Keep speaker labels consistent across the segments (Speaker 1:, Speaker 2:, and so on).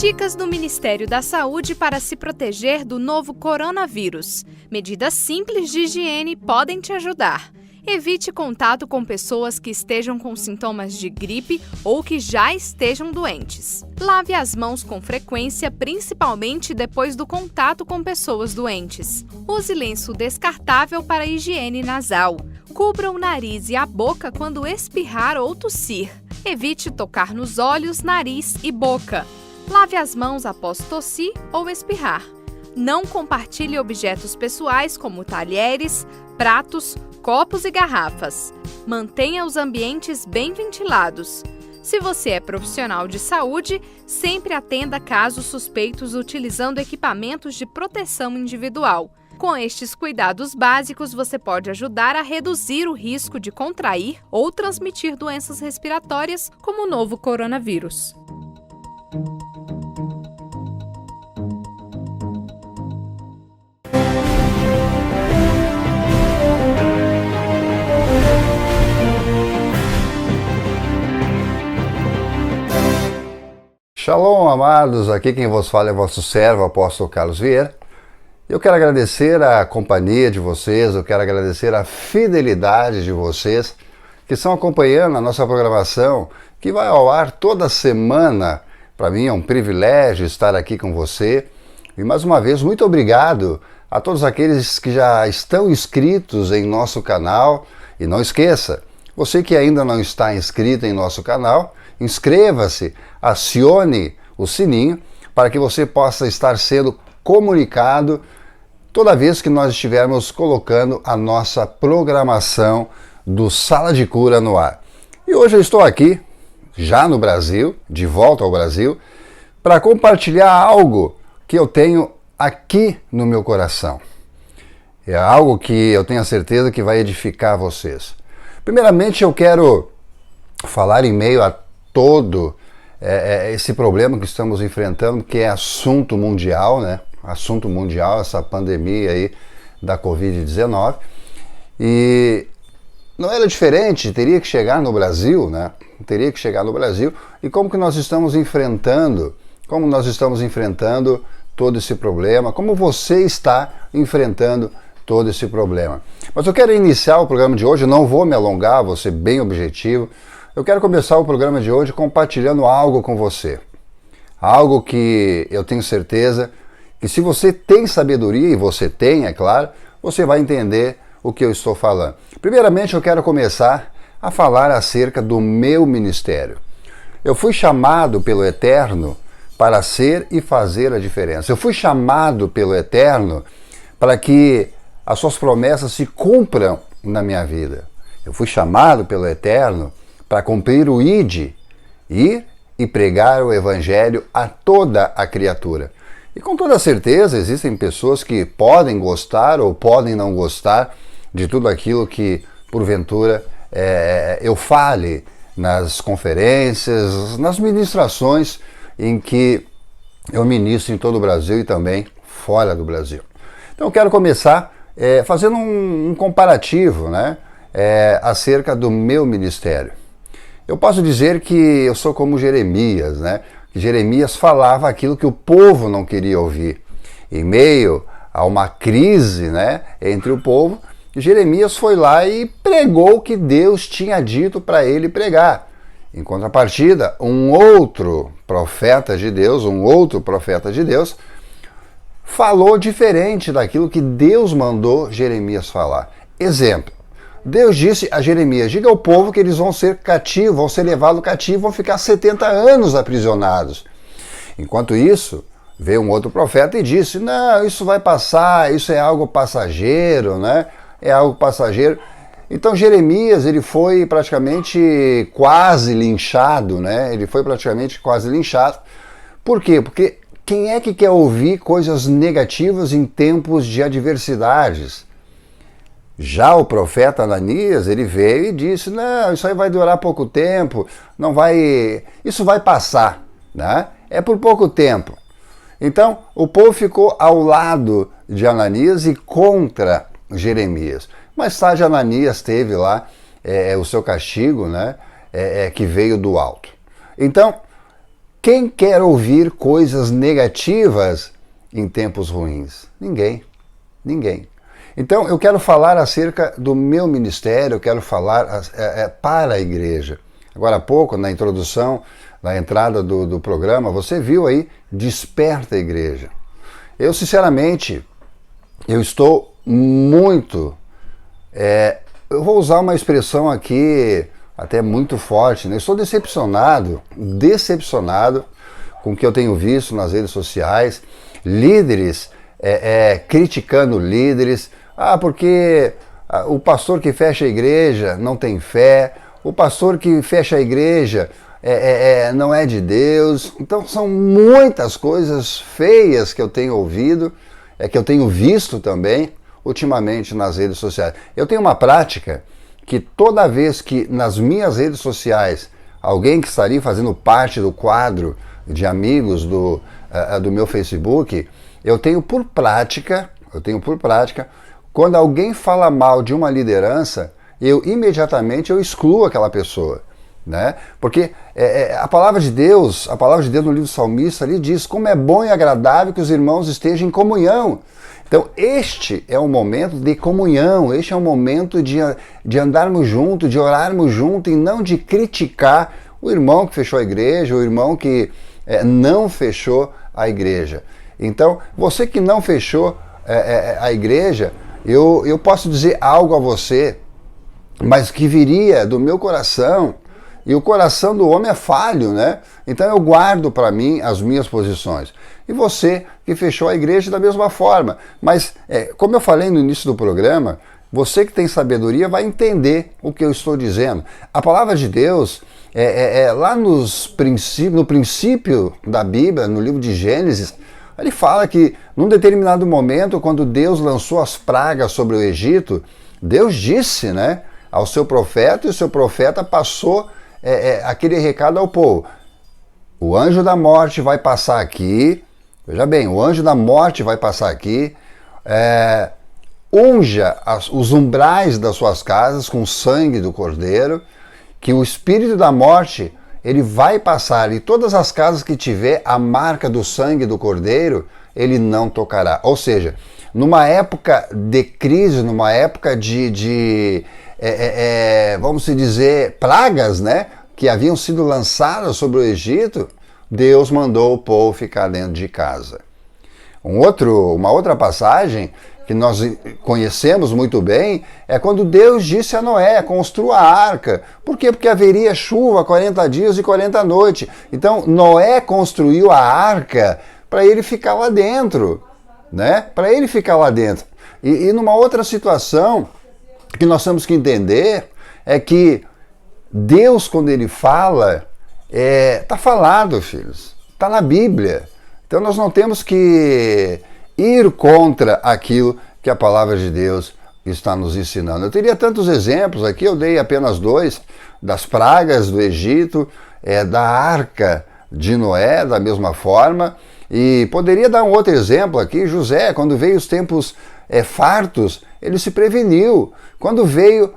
Speaker 1: Dicas do Ministério da Saúde para se proteger do novo coronavírus. Medidas simples de higiene podem te ajudar. Evite contato com pessoas que estejam com sintomas de gripe ou que já estejam doentes. Lave as mãos com frequência, principalmente depois do contato com pessoas doentes. Use lenço descartável para higiene nasal. Cubra o nariz e a boca quando espirrar ou tossir. Evite tocar nos olhos, nariz e boca. Lave as mãos após tossir ou espirrar. Não compartilhe objetos pessoais como talheres, pratos, copos e garrafas. Mantenha os ambientes bem ventilados. Se você é profissional de saúde, sempre atenda casos suspeitos utilizando equipamentos de proteção individual. Com estes cuidados básicos, você pode ajudar a reduzir o risco de contrair ou transmitir doenças respiratórias como o novo coronavírus.
Speaker 2: Shalom, amados, aqui quem vos fala é vosso servo, o apóstolo Carlos Vieira. Eu quero agradecer a companhia de vocês, eu quero agradecer a fidelidade de vocês que estão acompanhando a nossa programação, que vai ao ar toda semana. Para mim é um privilégio estar aqui com você. E mais uma vez, muito obrigado a todos aqueles que já estão inscritos em nosso canal. E não esqueça, você que ainda não está inscrito em nosso canal, inscreva-se, acione o sininho para que você possa estar sendo comunicado toda vez que nós estivermos colocando a nossa programação do Sala de Cura no ar. E hoje eu estou aqui, já no Brasil, de volta ao Brasil, para compartilhar algo que eu tenho aqui no meu coração. É algo que eu tenho a certeza que vai edificar vocês. Primeiramente eu quero falar em meio a todo esse problema que estamos enfrentando, que é assunto mundial, né? Assunto mundial, essa pandemia aí da Covid-19. E não era diferente, teria que chegar no Brasil, né? Teria que chegar no Brasil. E como que nós estamos enfrentando? Como nós estamos enfrentando todo esse problema? Como você está enfrentando todo esse problema? Mas eu quero iniciar o programa de hoje, eu não vou me alongar, vou ser bem objetivo. Eu quero começar o programa de hoje compartilhando algo com você. Algo que eu tenho certeza que se você tem sabedoria, e você tem, é claro, você vai entender o que eu estou falando. Primeiramente, eu quero começar a falar acerca do meu ministério. Eu fui chamado pelo Eterno para ser e fazer a diferença. Eu fui chamado pelo Eterno para que as suas promessas se cumpram na minha vida. Eu fui chamado pelo Eterno para cumprir o ir e pregar o Evangelho a toda a criatura. E com toda certeza existem pessoas que podem gostar ou podem não gostar de tudo aquilo que, porventura, eu fale nas conferências, nas ministrações em que eu ministro em todo o Brasil e também fora do Brasil. Então eu quero começar fazendo um comparativo, né, acerca do meu ministério. Eu posso dizer que eu sou como Jeremias, né? Que Jeremias falava aquilo que o povo não queria ouvir. Em meio a uma crise, né, entre o povo, Jeremias foi lá e pregou o que Deus tinha dito para ele pregar. Em contrapartida, um outro profeta de Deus falou diferente daquilo que Deus mandou Jeremias falar. Exemplo. Deus disse a Jeremias, diga ao povo que eles vão ser cativos, vão ser levados cativos, vão ficar 70 anos aprisionados. Enquanto isso, veio um outro profeta e disse, não, isso vai passar, isso é algo passageiro, né? É algo passageiro. Então Jeremias, ele foi praticamente quase linchado, né? Ele foi praticamente quase linchado. Por quê? Porque quem é que quer ouvir coisas negativas em tempos de adversidades? Já o profeta Ananias, ele veio e disse, não, isso aí vai durar pouco tempo, isso vai passar, né? É por pouco tempo. Então, o povo ficou ao lado de Ananias e contra Jeremias. Mais tarde, Ananias teve lá o seu castigo, né? Que veio do alto. Então, Quem quer ouvir coisas negativas em tempos ruins? Ninguém. Ninguém. Então, eu quero falar acerca do meu ministério, eu quero falar para a igreja. Agora há pouco, na introdução, na entrada do programa, você viu aí, desperta a igreja. Eu, sinceramente, eu estou muito... eu vou usar uma expressão aqui até muito forte, né? Estou decepcionado com o que eu tenho visto nas redes sociais, líderes criticando líderes, porque o pastor que fecha a igreja não tem fé, o pastor que fecha a igreja não é de Deus. Então são muitas coisas feias que eu tenho ouvido, que eu tenho visto também ultimamente nas redes sociais. Eu tenho uma prática que toda vez que nas minhas redes sociais alguém que estaria fazendo parte do quadro de amigos do meu Facebook, eu tenho por prática, quando alguém fala mal de uma liderança, eu imediatamente excluo aquela pessoa, né? Porque a palavra de Deus no livro Salmista ali diz como é bom e agradável que os irmãos estejam em comunhão. Então este é um momento de comunhão, este é um momento de andarmos juntos, de orarmos juntos e não de criticar o irmão que fechou a igreja, o irmão que não fechou a igreja. Então, você que não fechou a igreja, eu posso dizer algo a você, mas que viria do meu coração, e o coração do homem é falho, né? Então eu guardo para mim as minhas posições. E você que fechou a igreja da mesma forma. Mas, como eu falei no início do programa, você que tem sabedoria vai entender o que eu estou dizendo. A palavra de Deus, lá no princípio da Bíblia, no livro de Gênesis, ele fala que num determinado momento, quando Deus lançou as pragas sobre o Egito, Deus disse, né, ao seu profeta, e o seu profeta passou aquele recado ao povo. O anjo da morte vai passar aqui, veja bem, o anjo da morte vai passar aqui, unja os umbrais das suas casas com o sangue do cordeiro, que o espírito da morte ele vai passar, e todas as casas que tiver a marca do sangue do cordeiro, ele não tocará. Ou seja, numa época de crise, numa época vamos dizer, pragas, né, que haviam sido lançadas sobre o Egito, Deus mandou o povo ficar dentro de casa. Uma outra passagem que nós conhecemos muito bem, é quando Deus disse a Noé, construa a arca. Por quê? Porque haveria chuva 40 dias e 40 noites. Então Noé construiu a arca para ele ficar lá dentro, né? Para ele ficar lá dentro. E numa outra situação que nós temos que entender é que Deus, quando ele fala, está falado, filhos. Está na Bíblia. Então nós não temos que ir contra aquilo que a palavra de Deus está nos ensinando. Eu teria tantos exemplos aqui, eu dei apenas 2, das pragas do Egito, da arca de Noé, da mesma forma, e poderia dar um outro exemplo aqui, José, quando veio os tempos fartos, ele se preveniu. Quando veio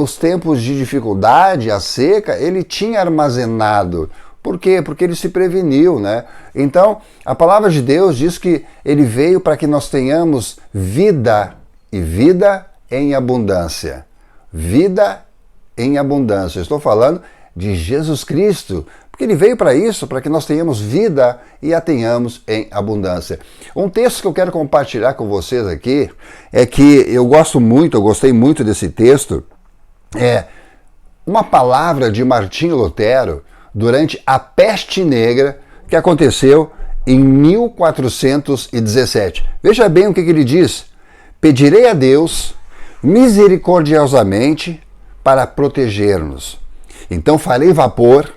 Speaker 2: os tempos de dificuldade, a seca, ele tinha armazenado. Por quê? Porque ele se preveniu, né? Então, a palavra de Deus diz que ele veio para que nós tenhamos vida, e vida em abundância. Vida em abundância. Eu estou falando de Jesus Cristo, porque ele veio para isso, para que nós tenhamos vida e a tenhamos em abundância. Um texto que eu quero compartilhar com vocês aqui, é que eu gostei muito desse texto, uma palavra de Martinho Lutero, durante a peste negra que aconteceu em 1417. Veja bem o que ele diz. Pedirei a Deus misericordiosamente para proteger-nos. Então farei vapor,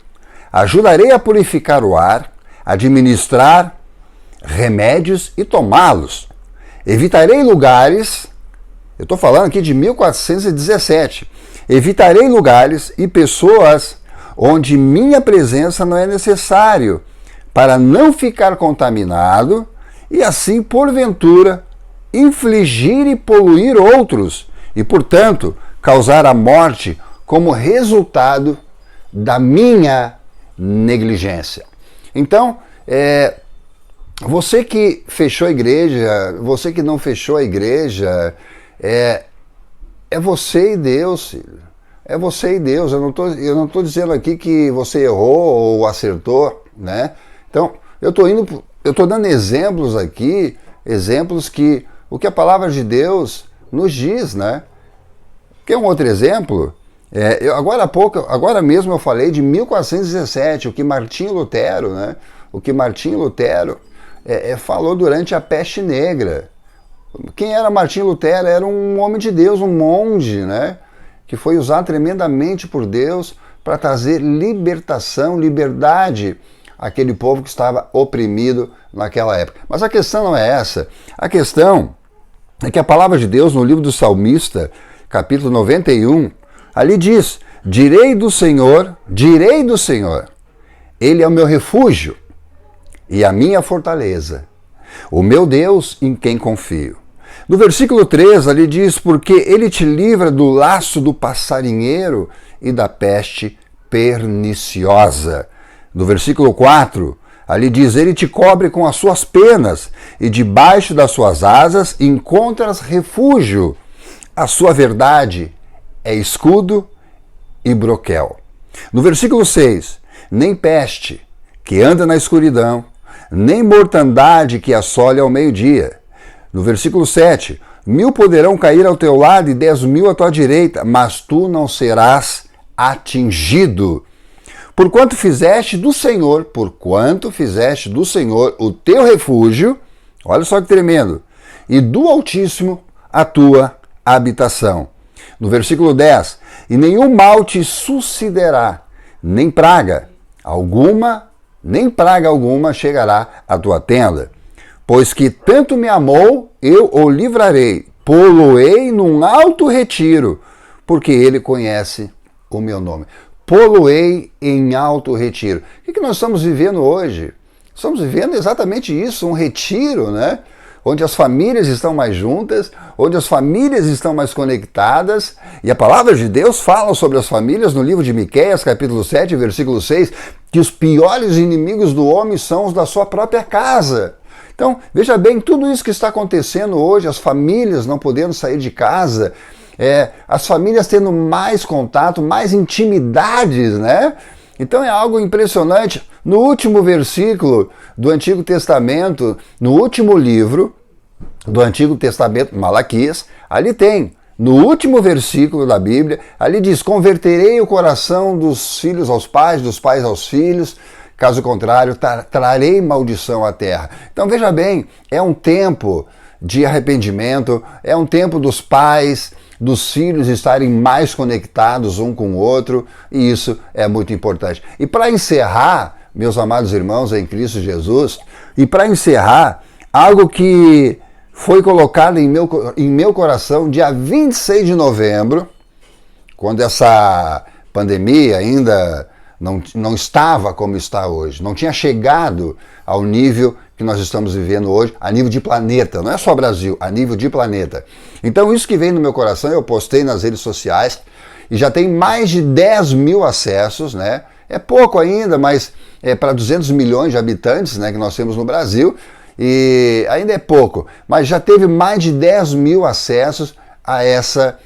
Speaker 2: ajudarei a purificar o ar, administrar remédios e tomá-los. Evitarei lugares, eu estou falando aqui de 1417, evitarei lugares e pessoas onde minha presença não é necessário, para não ficar contaminado e assim, porventura, infligir e poluir outros e, portanto, causar a morte como resultado da minha negligência. Então, você que fechou a igreja, você que não fechou a igreja, é você e Deus, filho. É você e Deus. Eu não tô dizendo aqui que você errou ou acertou, né? Então, eu tô dando exemplos aqui, exemplos que o que a palavra de Deus nos diz, né? Quer um outro exemplo? Agora mesmo eu falei de 1417, o que Martinho Lutero, né? O que Martinho Lutero falou durante a peste negra. Quem era Martinho Lutero? Era um homem de Deus, um monge, né? Que foi usado tremendamente por Deus para trazer libertação, liberdade àquele povo que estava oprimido naquela época. Mas a questão não é essa. A questão é que a palavra de Deus no livro do Salmista, capítulo 91, ali diz: direi do Senhor, Ele é o meu refúgio e a minha fortaleza, o meu Deus em quem confio. No versículo 3, ali diz: porque Ele te livra do laço do passarinheiro e da peste perniciosa. No versículo 4, ali diz: Ele te cobre com as suas penas e debaixo das suas asas encontras refúgio. A sua verdade é escudo e broquel. No versículo 6, nem peste que anda na escuridão, nem mortandade que assole ao meio-dia. No versículo 7, 1000 poderão cair ao teu lado e 10.000 à tua direita, mas tu não serás atingido. Porquanto fizeste do Senhor o teu refúgio, olha só que tremendo, e do Altíssimo a tua habitação. No versículo 10, e nenhum mal te sucederá, nem praga alguma chegará à tua tenda. Pois que tanto me amou, eu o livrarei, pô-lo-ei num alto retiro, porque ele conhece o meu nome. Pô-lo-ei em alto retiro. O que nós estamos vivendo hoje? Estamos vivendo exatamente isso, um retiro, né? Onde as famílias estão mais juntas, onde as famílias estão mais conectadas, e a palavra de Deus fala sobre as famílias no livro de Miqueias, capítulo 7, versículo 6, que os piores inimigos do homem são os da sua própria casa. Então, veja bem, tudo isso que está acontecendo hoje, as famílias não podendo sair de casa, as famílias tendo mais contato, mais intimidades, né? Então é algo impressionante. No último versículo do Antigo Testamento, no último livro do Antigo Testamento, Malaquias, ali tem, no último versículo da Bíblia, ali diz: converterei o coração dos filhos aos pais, dos pais aos filhos, caso contrário, trarei maldição à terra. Então veja bem, é um tempo de arrependimento, é um tempo dos pais, dos filhos estarem mais conectados um com o outro, e isso é muito importante. E para encerrar, meus amados irmãos em Cristo Jesus, e para encerrar, algo que foi colocado em meu coração dia 26 de novembro, quando essa pandemia ainda não estava como está hoje, não tinha chegado ao nível que nós estamos vivendo hoje, a nível de planeta, não é só Brasil, a nível de planeta. Então isso que vem no meu coração, eu postei nas redes sociais, e já tem mais de 10.000 acessos, né? É pouco ainda, mas é para 200 milhões de habitantes, né, que nós temos no Brasil, e ainda é pouco, mas já teve mais de 10.000 acessos a essa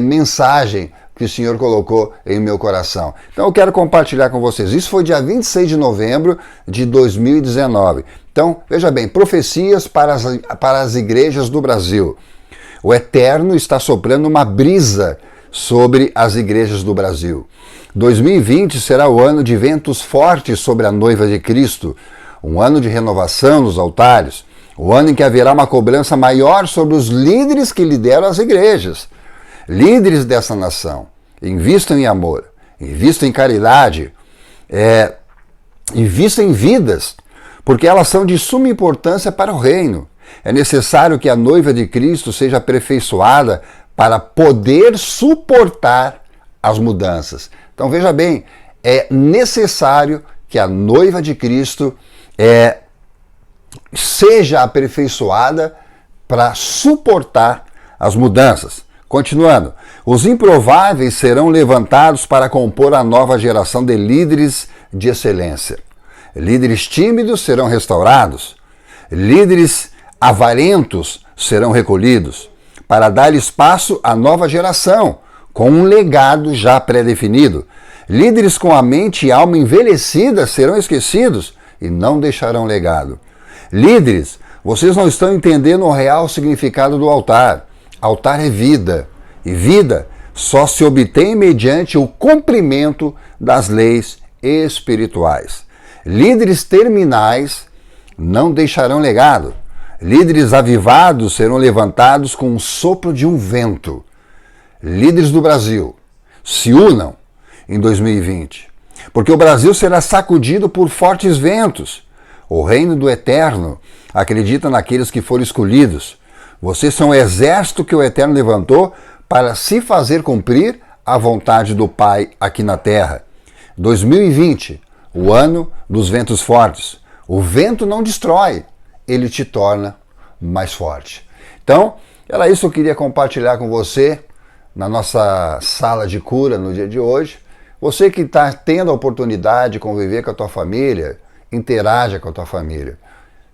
Speaker 2: mensagem que o Senhor colocou em meu coração. Então eu quero compartilhar com vocês. Isso foi dia 26 de novembro de 2019. Então, veja bem, profecias para as igrejas do Brasil. O Eterno está soprando uma brisa sobre as igrejas do Brasil. 2020 será o ano de ventos fortes sobre a noiva de Cristo, um ano de renovação nos altares, o ano em que haverá uma cobrança maior sobre os líderes que lideram as igrejas. Líderes dessa nação, invistam em amor, invistam em caridade, invistam em vidas, porque elas são de suma importância para o reino. É necessário que a noiva de Cristo seja aperfeiçoada para poder suportar as mudanças. Então veja bem, é necessário que a noiva de Cristo seja aperfeiçoada para suportar as mudanças. Continuando, os improváveis serão levantados para compor a nova geração de líderes de excelência. Líderes tímidos serão restaurados. Líderes avarentos serão recolhidos, para dar espaço à nova geração, com um legado já pré-definido. Líderes com a mente e alma envelhecidas serão esquecidos e não deixarão legado. Líderes, vocês não estão entendendo o real significado do altar. Altar é vida, e vida só se obtém mediante o cumprimento das leis espirituais. Líderes terminais não deixarão legado. Líderes avivados serão levantados com o sopro de um vento. Líderes do Brasil, se unam em 2020, porque o Brasil será sacudido por fortes ventos. O reino do Eterno acredita naqueles que foram escolhidos. Vocês são o exército que o Eterno levantou para se fazer cumprir a vontade do Pai aqui na terra. 2020, o ano dos ventos fortes. O vento não destrói, ele te torna mais forte. Então, era isso que eu queria compartilhar com você na nossa sala de cura no dia de hoje. Você que está tendo a oportunidade de conviver com a tua família, interaja com a tua família.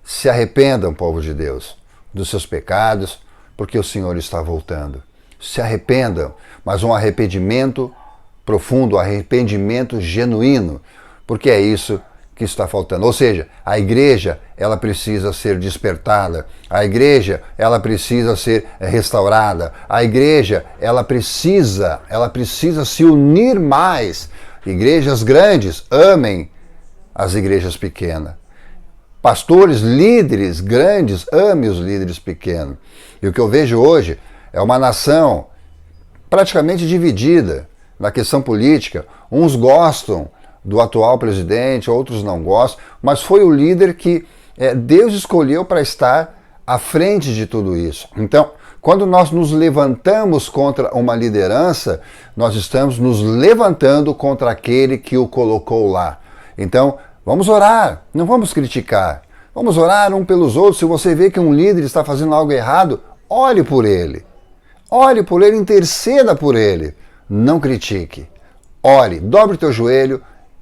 Speaker 2: Se arrependam, povo de Deus, dos seus pecados, porque o Senhor está voltando. Se arrependam, mas um arrependimento profundo, um arrependimento genuíno, porque é isso que está faltando. Ou seja, a igreja, ela precisa ser despertada. A igreja, ela precisa ser restaurada. A igreja, ela precisa se unir mais. Igrejas grandes, amem as igrejas pequenas. Pastores, líderes grandes, amem os líderes pequenos. E o que eu vejo hoje é uma nação praticamente dividida na questão política. Uns gostam do atual presidente, outros não gostam, mas foi o líder que Deus escolheu para estar à frente de tudo isso. Então, quando nós nos levantamos contra uma liderança, nós estamos nos levantando contra aquele que o colocou lá. Então, vamos orar, não vamos criticar. Vamos orar um pelos outros. Se você vê que um líder está fazendo algo errado, ore por ele. Ore por ele, interceda por ele. Não critique. Ore, dobre o teu joelho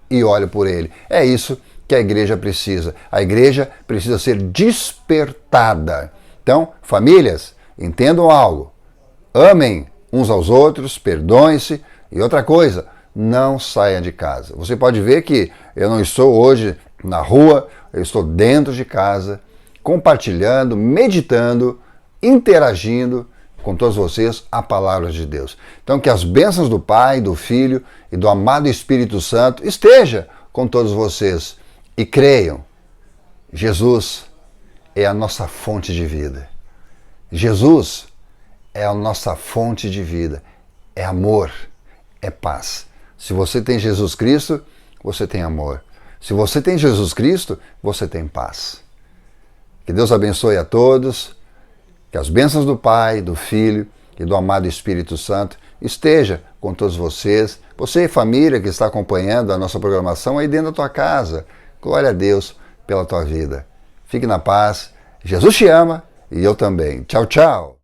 Speaker 2: e olhe por ele. É isso que a igreja precisa. A igreja precisa ser despertada. Então, famílias, entendam algo. Amem uns aos outros, perdoem-se. E outra coisa, não saia de casa. Você pode ver que eu não estou hoje na rua, eu estou dentro de casa, compartilhando, meditando, interagindo com todos vocês a palavra de Deus. Então que as bênçãos do Pai, do Filho e do amado Espírito Santo esteja com todos vocês. E creiam, Jesus é a nossa fonte de vida. Jesus é a nossa fonte de vida. É amor, é paz. Se você tem Jesus Cristo, você tem amor. Se você tem Jesus Cristo, você tem paz. Que Deus abençoe a todos. Que as bênçãos do Pai, do Filho e do amado Espírito Santo esteja com todos vocês. Você e família que está acompanhando a nossa programação aí dentro da tua casa. Glória a Deus pela tua vida. Fique na paz. Jesus te ama e eu também. Tchau, tchau.